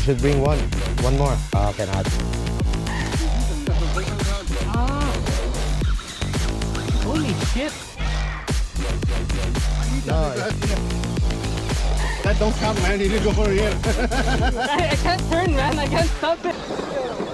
should bring one. One more. Cannot. Holy shit. No. That don't count, man. You need to go for here. I can't turn, man. I can't stop it.